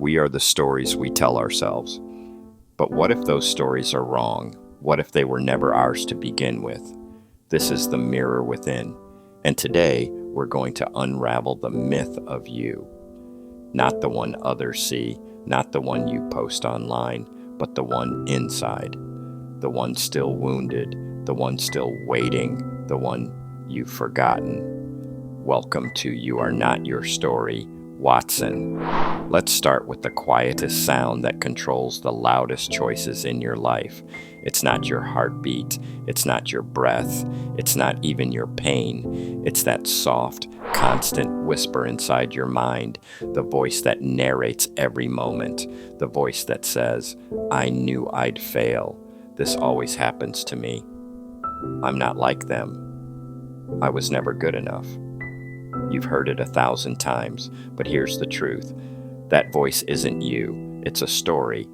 We are the stories we tell ourselves. But what if those stories are wrong? What if they were never ours to begin with? This is the mirror within. And today, we're going to unravel the myth of you. Not the one others see, not the one you post online, but the one inside. The one still wounded, the one still waiting, the one you've forgotten. Welcome to You Are Not Your Story, Watson. Let's start with the quietest sound that controls the loudest choices in your life. It's not your heartbeat, it's not your breath, it's not even your pain. It's that soft, constant whisper inside your mind, the voice that narrates every moment, the voice that says, "I knew I'd fail. This always happens to me. I'm not like them. I was never good enough." You've heard it 1,000 times, but here's the truth. That voice isn't you. It's a story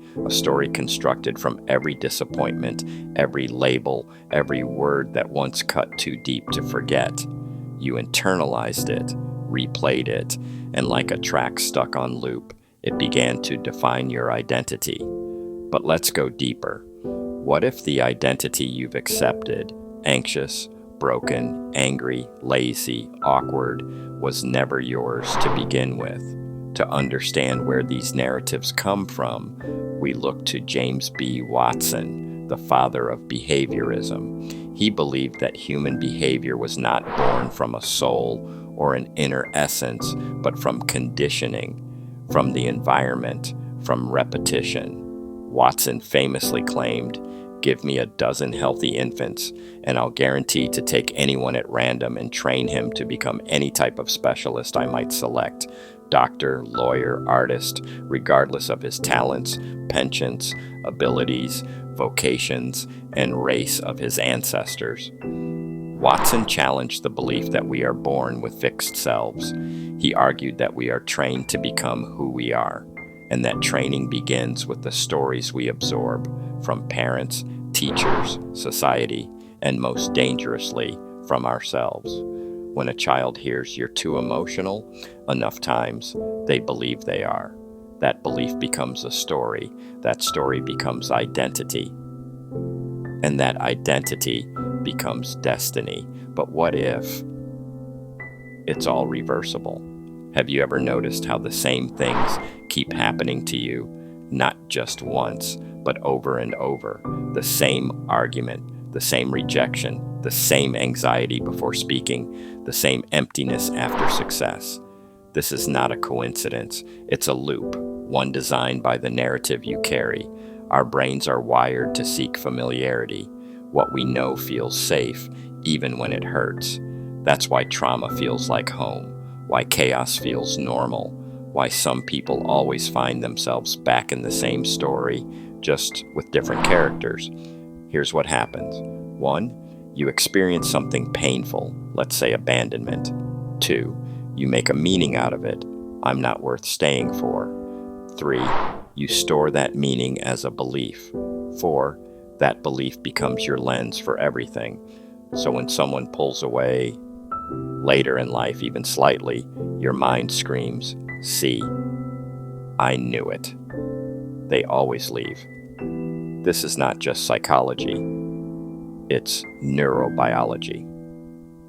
constructed from every disappointment, every label, every word that once cut too deep to forget. You internalized it, replayed it, and like a track stuck on loop, it began to define your identity. But let's go deeper. What if the identity you've accepted, anxious, broken, angry, lazy, awkward, was never yours to begin with? To understand where these narratives come from, we look to James B. Watson, the father of behaviorism. He believed that human behavior was not born from a soul or an inner essence, but from conditioning, from the environment, from repetition. Watson famously claimed, "Give me a dozen healthy infants, and I'll guarantee to take anyone at random and train him to become any type of specialist I might select. Doctor, lawyer, artist, regardless of his talents, penchants, abilities, vocations, and race of his ancestors." Watson challenged the belief that we are born with fixed selves. He argued that we are trained to become who we are, and that training begins with the stories we absorb from parents, teachers, society, and most dangerously, from ourselves. When a child hears you're too emotional, enough times, they believe they are. That belief becomes a story. That story becomes identity. And that identity becomes destiny. But what if it's all reversible? Have you ever noticed how the same things keep happening to you, not just once, but over and over? The same argument, the same rejection, the same anxiety before speaking, the same emptiness after success. This is not a coincidence. It's a loop, one designed by the narrative you carry. Our brains are wired to seek familiarity. What we know feels safe, even when it hurts. That's why trauma feels like home, why chaos feels normal, why some people always find themselves back in the same story, just with different characters. Here's what happens. 1, you experience something painful, let's say abandonment. 2, you make a meaning out of it. I'm not worth staying for. 3, you store that meaning as a belief. 4, that belief becomes your lens for everything. So when someone pulls away, later in life even slightly, your mind screams, "See, I knew it." They always leave. This is not just psychology. It's neurobiology.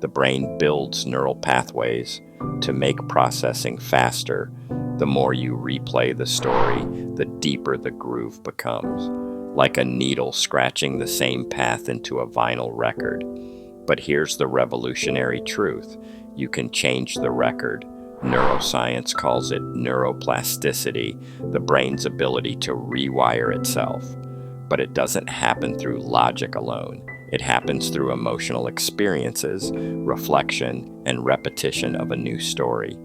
The brain builds neural pathways to make processing faster. The more you replay the story, the deeper the groove becomes, like a needle scratching the same path into a vinyl record. But here's the revolutionary truth. You can change the record. Neuroscience calls it neuroplasticity, the brain's ability to rewire itself. But it doesn't happen through logic alone. It happens through emotional experiences, reflection, and repetition of a new story.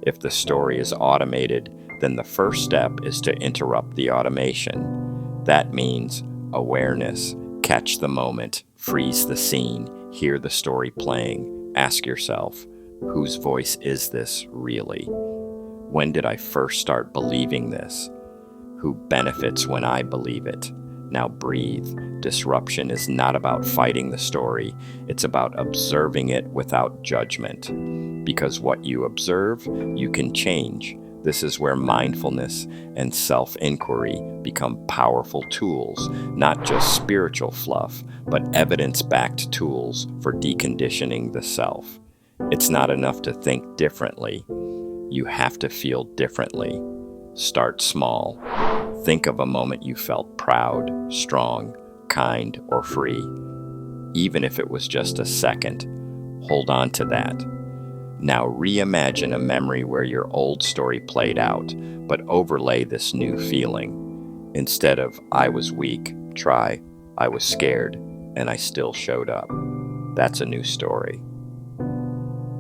If the story is automated, then the first step is to interrupt the automation. That means awareness. Catch the moment, freeze the scene, hear the story playing. Ask yourself, whose voice is this really? When did I first start believing this? Who benefits when I believe it? Now breathe. Disruption is not about fighting the story. It's about observing it without judgment. Because what you observe, you can change. This is where mindfulness and self-inquiry become powerful tools, not just spiritual fluff, but evidence-backed tools for deconditioning the self. It's not enough to think differently. You have to feel differently. Start small. Think of a moment you felt proud, strong, kind, or free. Even if it was just a second, hold on to that. Now reimagine a memory where your old story played out, but overlay this new feeling. Instead of, I was weak, try, I was scared, and I still showed up. That's a new story.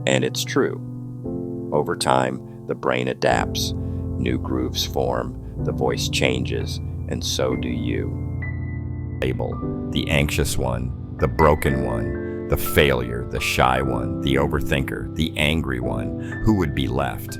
And it's true. Over time, the brain adapts, new grooves form, the voice changes, and so do you. Label, the anxious one, the broken one, the failure, the shy one, the overthinker, the angry one, who would be left?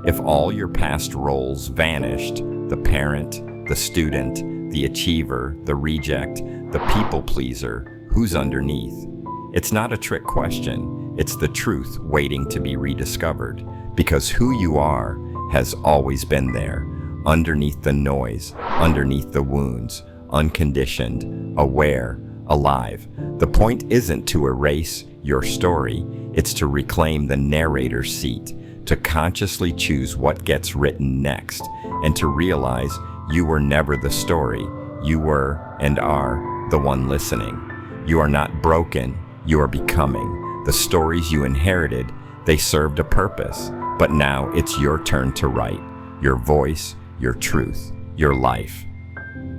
If all your past roles vanished, the parent, the student, the achiever, the reject, the people pleaser, who's underneath? It's not a trick question, it's the truth waiting to be rediscovered, because who you are has always been there, underneath the noise, underneath the wounds, unconditioned, aware, alive. The point isn't to erase your story, it's to reclaim the narrator's seat, to consciously choose what gets written next, and to realize you were never the story, you were and are the one listening. You are not broken, you are becoming. The stories you inherited, they served a purpose, but now it's your turn to write, your voice, your truth, your life.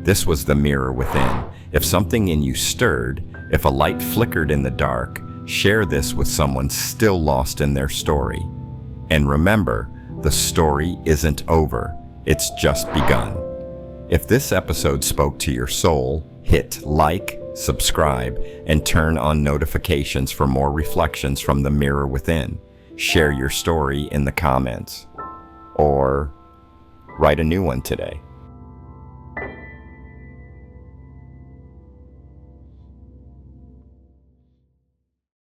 This was the mirror within. If something in you stirred, if a light flickered in the dark, share this with someone still lost in their story. And remember, the story isn't over, it's just begun. If this episode spoke to your soul, hit like, subscribe, and turn on notifications for more reflections from the mirror within. Share your story in the comments, or write a new one today.